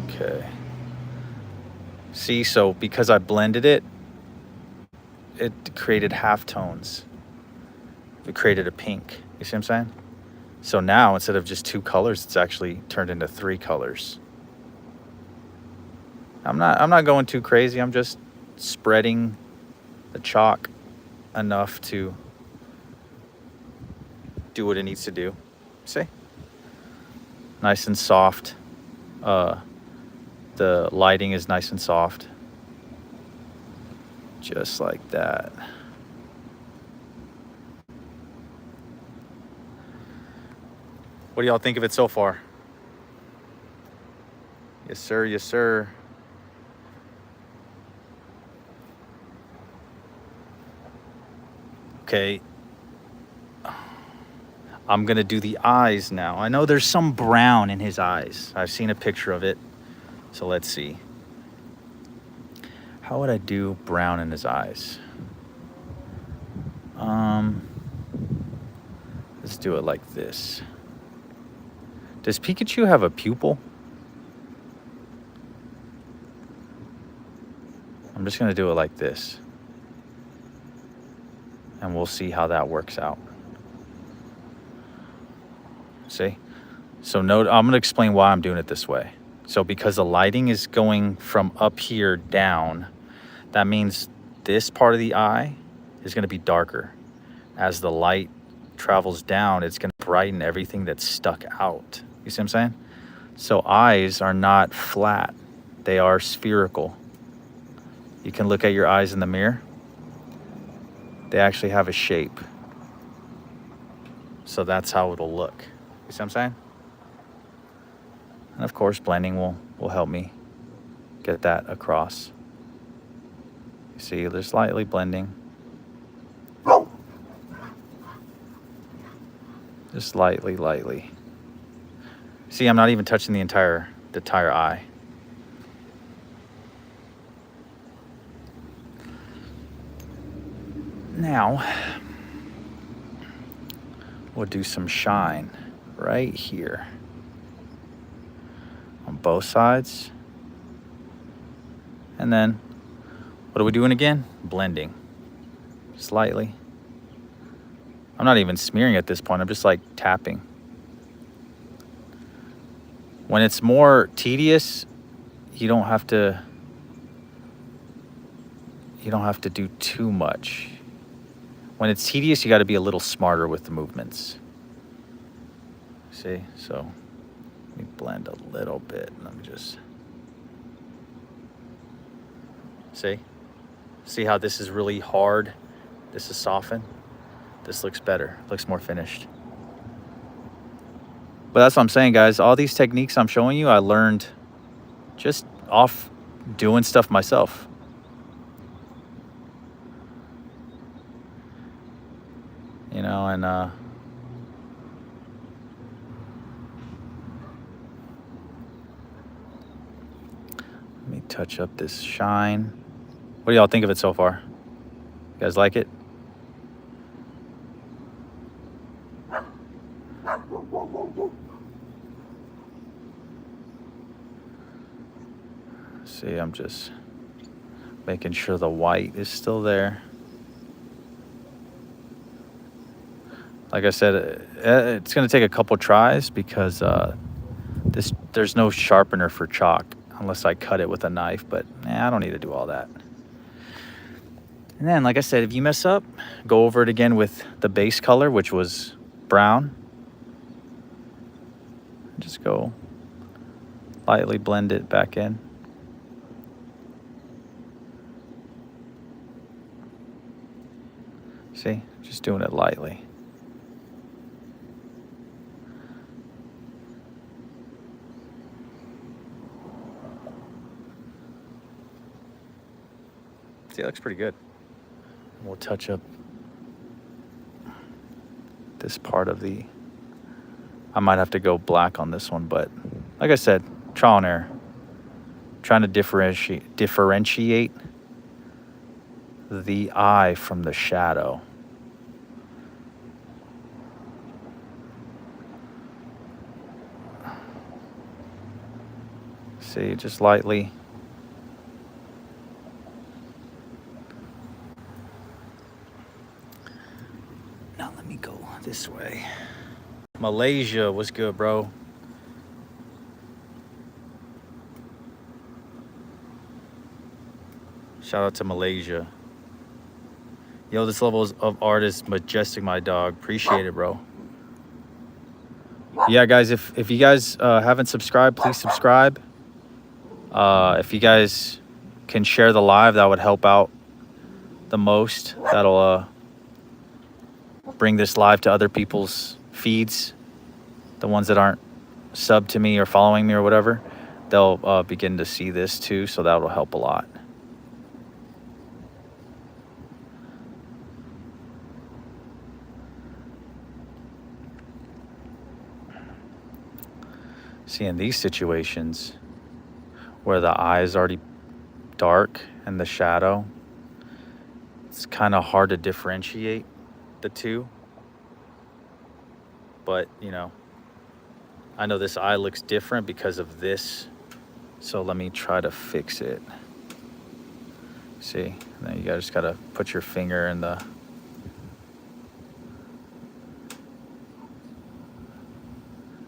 Okay. See, so because I blended it, it created halftones. It created a pink. You see what I'm saying? So now instead of just 2 colors, it's actually turned into 3 colors. I'm not going too crazy. I'm just spreading the chalk enough to do what it needs to do. See? Nice and soft. The lighting is nice and soft. Just like that. What do y'all think of it so far? Yes, sir. Yes, sir. Okay. I'm going to do the eyes now. I know there's some brown in his eyes. I've seen a picture of it. So let's see. How would I do brown in his eyes? Let's do it like this. Does Pikachu have a pupil? I'm just going to do it like this. And we'll see how that works out. See? So note, I'm going to explain why I'm doing it this way. So because the lighting is going from up here down, that means this part of the eye is going to be darker. As the light travels down, it's going to brighten everything that's stuck out. You see what I'm saying? So eyes are not flat. They are spherical. You can look at your eyes in the mirror. They actually have a shape. So that's how it'll look. You see what I'm saying? And of course, blending will help me get that across. You see, there's slightly blending. Just lightly. See, I'm not even touching the entire eye. Now, we'll do some shine right here on both sides. And then, what are we doing again? Blending. Slightly. I'm not even smearing at this point. I'm just like tapping. When it's more tedious, you don't have to do too much. When it's tedious, you got to be a little smarter with the movements. See? So let me blend a little bit. Let me just... See how this is really hard? This is softened. This looks better. Looks more finished. But that's what I'm saying, guys. All these techniques I'm showing you, I learned just off doing stuff myself. You know, and let me touch up this shine. What do y'all think of it so far? You guys like it? See, I'm just making sure the white is still there. Like I said, it's going to take a couple tries because there's no sharpener for chalk unless I cut it with a knife, but I don't need to do all that. And then, like I said, if you mess up, go over it again with the base color, which was brown. Just go lightly blend it back in. See, just doing it lightly. See, it looks pretty good. We'll touch up this part of the, I might have to go black on this one, but like I said, trial and error. Trying to differentiate the eye from the shadow. See, just lightly. Now let me go this way. Malaysia, what's good, bro? Shout out to Malaysia. Yo, this level of art is majestic, my dog. Appreciate it, bro. Yeah, guys, if you guys haven't subscribed, please subscribe. If you guys can share the live, that would help out the most. That'll bring this live to other people's feeds, the ones that aren't subbed to me or following me or whatever. They'll begin to see this too, so that'll help a lot. See, in these situations where the eye is already dark and the shadow, it's kind of hard to differentiate the two. But, you know, I know this eye looks different because of this. So let me try to fix it. See, then you guys just gotta put your finger in the,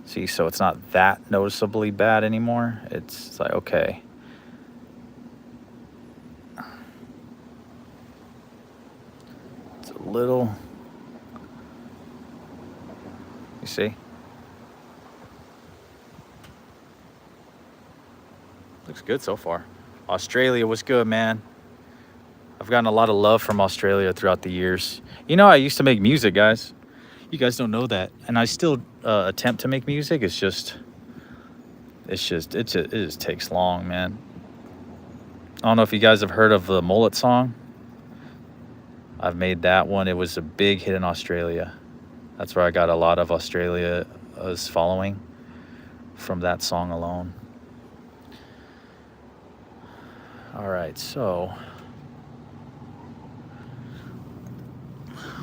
see, so it's not that noticeably bad anymore. It's like, okay. It's a little, you see? Looks good so far. Australia, what's good, man? I've gotten a lot of love from Australia throughout the years. You know, I used to make music, guys. You guys don't know that. And I still attempt to make music. It just takes long, man. I don't know if you guys have heard of the Mullet song. I've made that one. It was a big hit in Australia. That's where I got a lot of Australia's following from that song alone. All right, so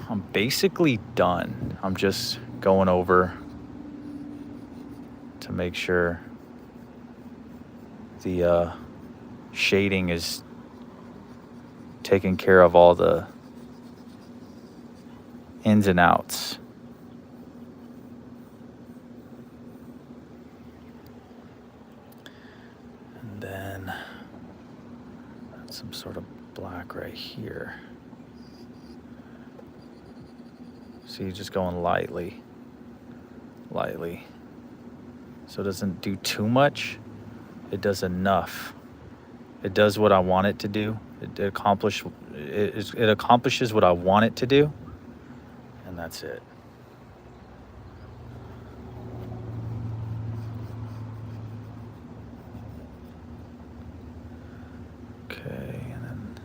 I'm basically done. I'm just going over to make sure the shading is taking care of all the ins and outs. And then some sort of black right here. So you're just going lightly, so it doesn't do too much. It does enough. It does what I want it to do. It accomplishes what I want it to do, and that's it. Okay, and then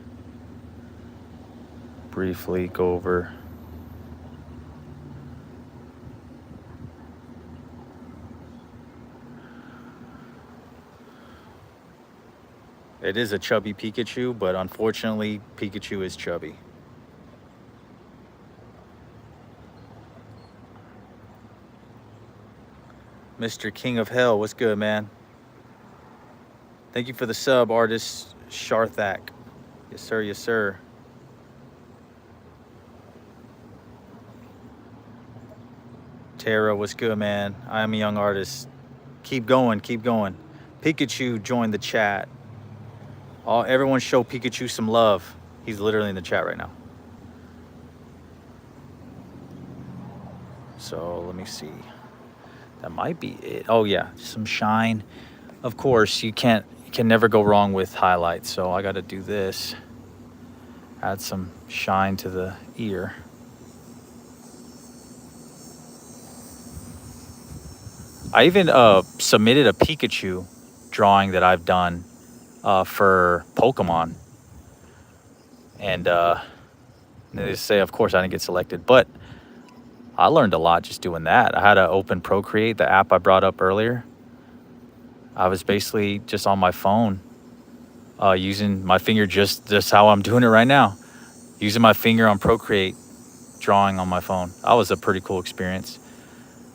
briefly go over it is a chubby Pikachu, but unfortunately, Pikachu is chubby. Mr. King of Hell, what's good, man? Thank you for the sub, artist Sharthak. Yes, sir, yes, sir. Tara, what's good, man? I am a young artist. Keep going, keep going. Pikachu joined the chat. Everyone show Pikachu some love. He's literally in the chat right now. So let me see. That might be it. Oh yeah, some shine. Of course, you can never go wrong with highlights. So I got to do this. Add some shine to the ear. I even submitted a Pikachu drawing that I've done for Pokemon. And they say, of course, I didn't get selected. But I learned a lot just doing that. I had to open Procreate, the app I brought up earlier. I was basically just on my phone using my finger just how I'm doing it right now. Using my finger on Procreate, drawing on my phone. That was a pretty cool experience.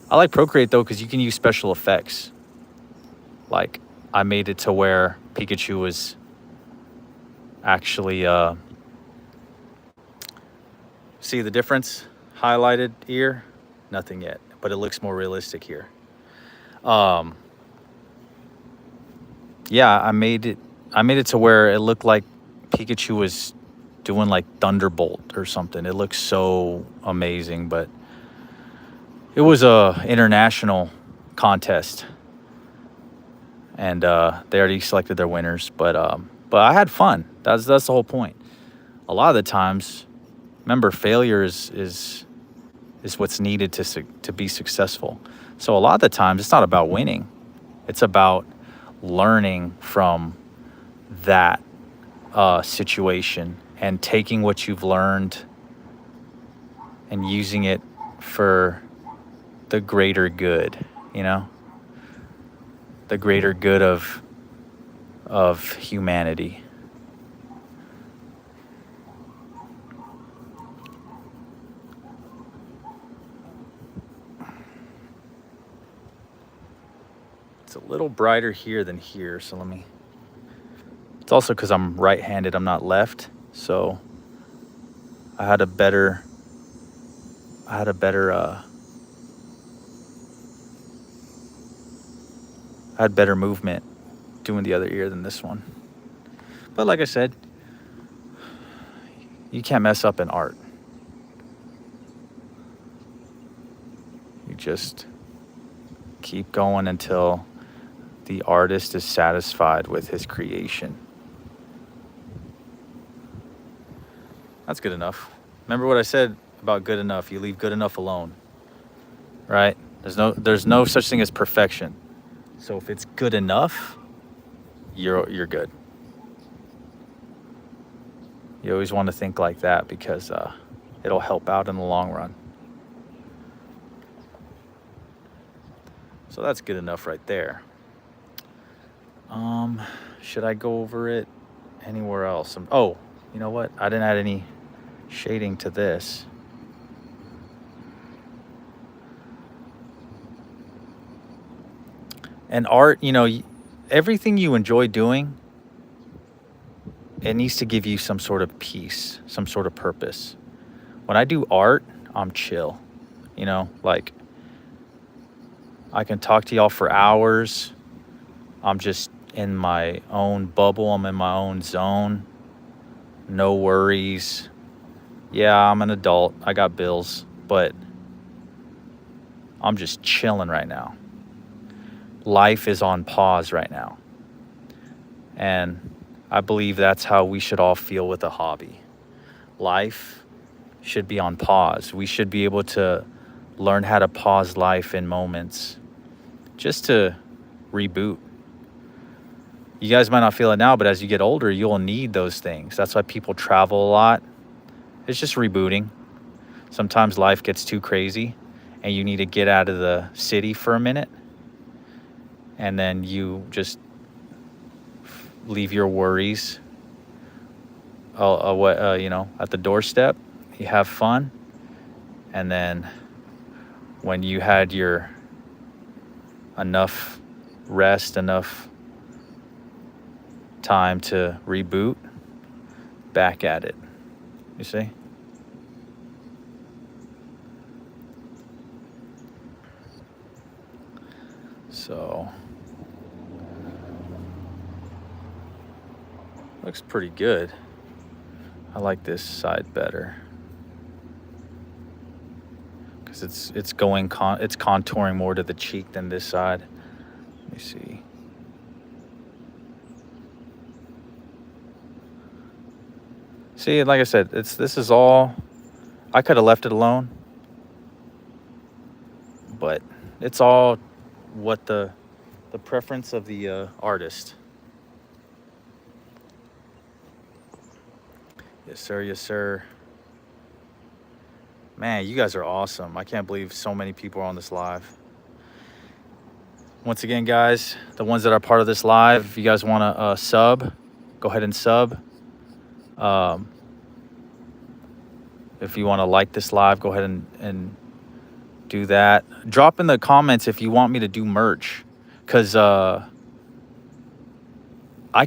I like Procreate, though, because you can use special effects. Like, I made it to where Pikachu was actually... see the difference? Highlighted ear? Nothing yet, but it looks more realistic here. Yeah, I made it to where it looked like Pikachu was doing like Thunderbolt or something. It looks so amazing, but it was a international contest, and they already selected their winners. But I had fun. That's the whole point. A lot of the times, remember, failure is what's needed to be successful. So a lot of the times, it's not about winning. It's about learning from that situation and taking what you've learned and using it for the greater good, the greater good of humanity. It's a little brighter here than here, so let me... It's also because I'm right-handed, I'm not left, so I had better movement doing the other ear than this one. But like I said, you can't mess up in art. You just keep going until the artist is satisfied with his creation. That's good enough. Remember what I said about good enough? You leave good enough alone, right? There's no such thing as perfection. So if it's good enough, you're good. You always want to think like that because it'll help out in the long run. So that's good enough right there. Should I go over it anywhere else? Oh, you know what? I didn't add any shading to this. And art, everything you enjoy doing, it needs to give you some sort of peace, some sort of purpose. When I do art, I'm chill. Like, I can talk to y'all for hours. I'm just in my own bubble. I'm in my own zone. No worries. Yeah, I'm an adult. I got bills, but I'm just chilling right now. Life is on pause right now. And I believe that's how we should all feel with a hobby. Life should be on pause. We should be able to learn how to pause life in moments just to reboot. You guys might not feel it now, but as you get older, you'll need those things. That's why people travel a lot. It's just rebooting. Sometimes life gets too crazy and you need to get out of the city for a minute. And then you just leave your worries at the doorstep. You have fun. And then when you had your enough rest, enough time to reboot, back at it. You see? So, looks pretty good. I like this side better because it's contouring more to the cheek than this side. Let me see. See, like I said, this is all. I could have left it alone, but it's all what the preference of the artist. Yes, sir. Yes, sir. Man, you guys are awesome. I can't believe so many people are on this live. Once again, guys, the ones that are part of this live, if you guys want to sub, go ahead and sub. If you want to like this live, go ahead and do that. Drop in the comments if you want me to do merch, because I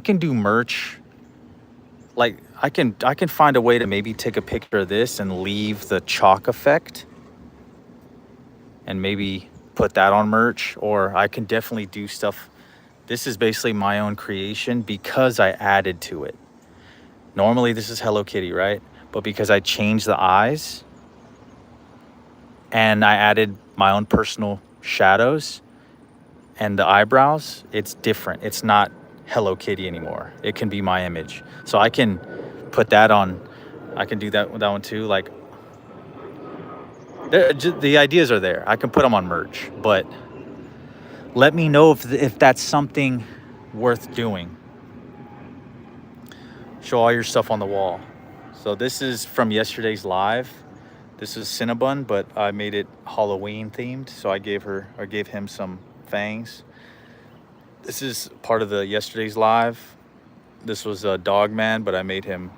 can do merch. Like I can find a way to maybe take a picture of this and leave the chalk effect and maybe put that on merch, or I can definitely do stuff. This is basically my own creation because I added to it. Normally this is Hello Kitty, right? But because I changed the eyes and I added my own personal shadows and the eyebrows, it's different. It's not Hello Kitty anymore. It can be my image. So I can put that on. I can do that one too. Like the ideas are there. I can put them on merch, but let me know if that's something worth doing. Show all your stuff on the wall. So this is from yesterday's live. This is Cinnabon, but I made it Halloween themed. So I gave him some fangs. This is part of the yesterday's live. This was a Dogman, but I made him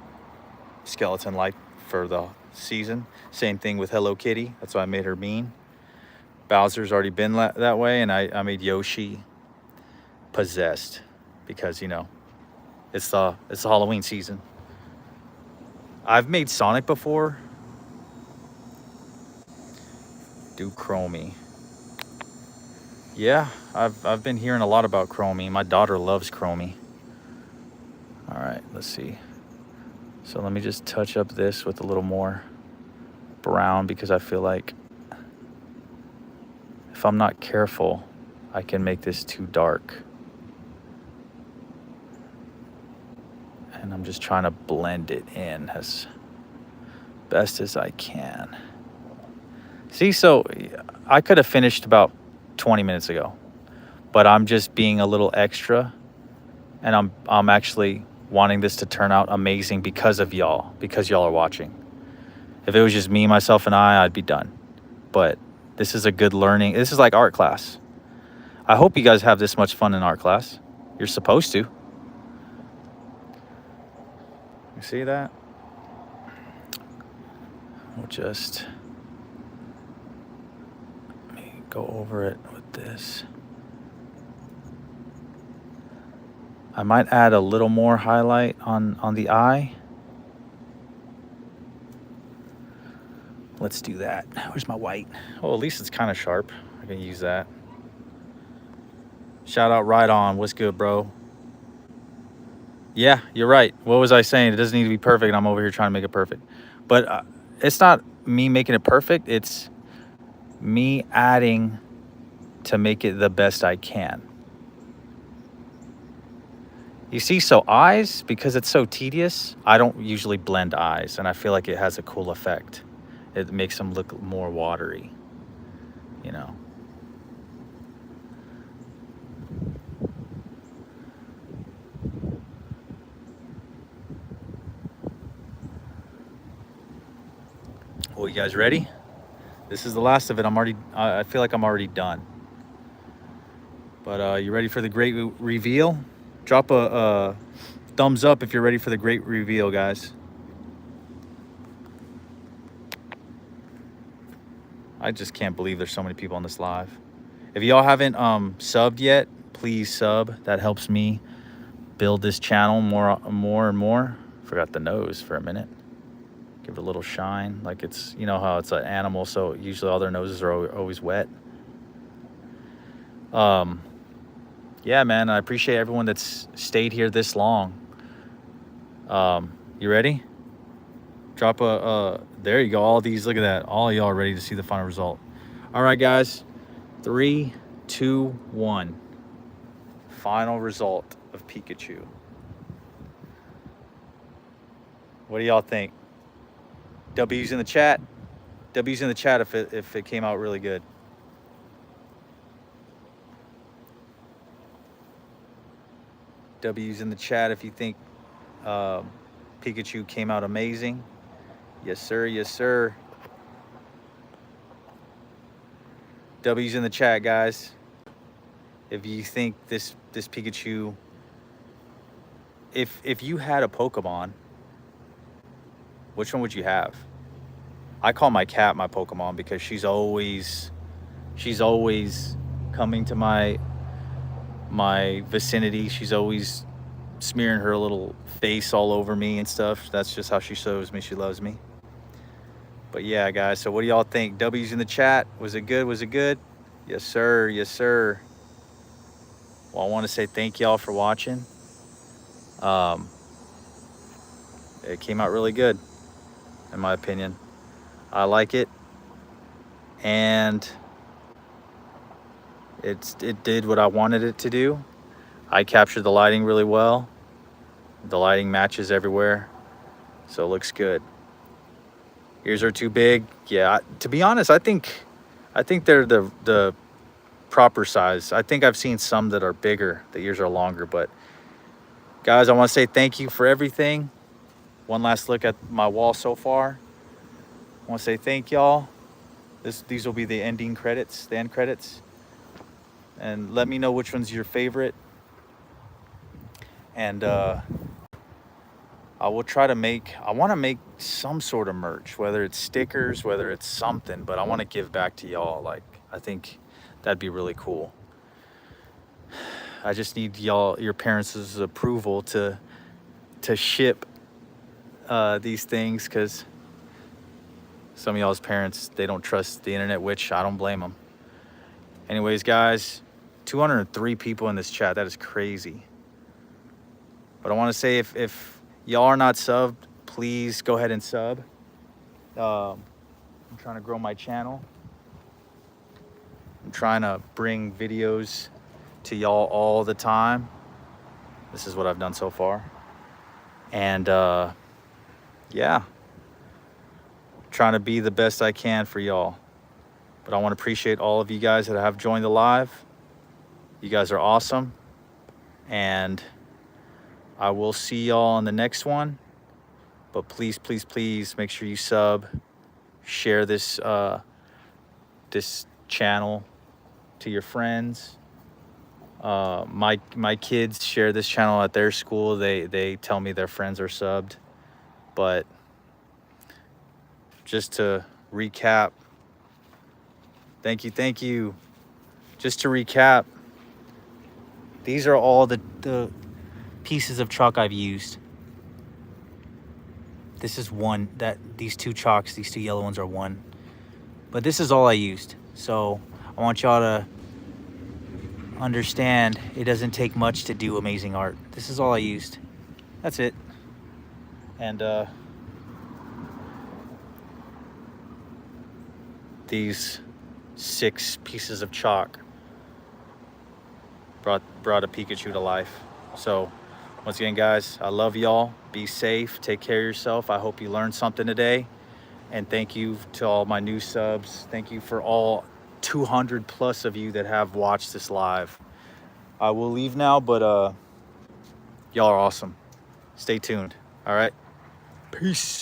skeleton-like for the season. Same thing with Hello Kitty. That's why I made her mean. Bowser's already been that way, and I made Yoshi possessed because, you know, it's the Halloween season. I've made Sonic before. Do Chromie. Yeah, I've been hearing a lot about Chromie. My daughter loves Chromie. All right, let's see. So let me just touch up this with a little more brown because I feel like if I'm not careful, I can make this too dark. And I'm just trying to blend it in as best as I can. See, so I could have finished about 20 minutes ago, but I'm just being a little extra, and I'm actually wanting this to turn out amazing because of y'all, because y'all are watching. If it was just me, myself, and I'd be done. But this is a good learning. This is like art class. I hope you guys have this much fun in art class. You're supposed to. You see that? We'll just let me go over it with this. I might add a little more highlight on the eye. Let's do that. Where's my white? Oh, at least it's kind of sharp. I can use that. Shout out Right On. What's good, bro? Yeah, you're right. What was I saying? It doesn't need to be perfect. I'm over here trying to make it perfect. But it's not me making it perfect. It's me adding to make it the best I can. You see, so eyes, because it's so tedious, I don't usually blend eyes, and I feel like it has a cool effect. It makes them look more watery, you know. Well, you guys ready? This is the last of it. I feel like I'm already done. But you ready for the great reveal? Drop a thumbs up if you're ready for the great reveal, guys. I just can't believe there's so many people on this live. If y'all haven't subbed yet, please sub. That helps me build this channel more and more. Forgot the nose for a minute. Give it a little shine, like it's, you know how it's an animal, so usually all their noses are always wet. Yeah, man, I appreciate everyone that's stayed here this long. You ready? Drop a, there you go. All these, look at that. All y'all ready to see the final result. All right, guys. 3, 2, 1. Final result of Pikachu. What do y'all think? W's in the chat. W's in the chat if it came out really good. W's in the chat if you think Pikachu came out amazing. Yes, sir. Yes, sir. W's in the chat, guys. If you think this Pikachu, if you had a Pokemon, which one would you have? I call my cat my Pokemon because she's always coming to my vicinity. She's always smearing her little face all over me and stuff. That's just how she shows me she loves me. But yeah, guys, so what do y'all think? W's in the chat. Was it good? Was it good? Yes, sir. Yes, sir. Well, I want to say thank y'all for watching. It came out really good, in my opinion. I like it. And it did what I wanted it to do. I captured the lighting really well. The lighting matches everywhere, so it looks good. Ears are too big. Yeah, to be honest, I think they're the proper size. I think I've seen some that are bigger. The ears are longer, but guys, I want to say thank you for everything. One last look at my wall so far. I want to say thank y'all. These will be the ending credits, the end credits. And let me know which one's your favorite. And I will try to I want to make some sort of merch, whether it's stickers, whether it's something, but I want to give back to y'all. Like, I think that'd be really cool. I just need your parents' approval to ship these things, because some of y'all's parents, they don't trust the internet, which I don't blame them. Anyways, guys, 203 people in this chat. That is crazy. But I want to say, if y'all are not subbed, please go ahead and sub. I'm trying to grow my channel. I'm trying to bring videos to y'all all the time. This is what I've done so far. And yeah, trying to be the best I can for y'all. But I want to appreciate all of you guys that have joined the live. You guys are awesome. And I will see y'all on the next one. But please, please, please make sure you sub, share this this channel to your friends. My kids share this channel at their school. They tell me their friends are subbed. But just to recap, thank you. Just to recap, these are all the pieces of chalk I've used. This is one, these two chalks, these two yellow ones are one. But this is all I used. So I want y'all to understand it doesn't take much to do amazing art. This is all I used. That's it. And these 6 pieces of chalk brought a Pikachu to life. So once again, guys, I love y'all. Be safe. Take care of yourself. I hope you learned something today. And thank you to all my new subs. Thank you for all 200 plus of you that have watched this live. I will leave now, but y'all are awesome. Stay tuned. All right. Peace.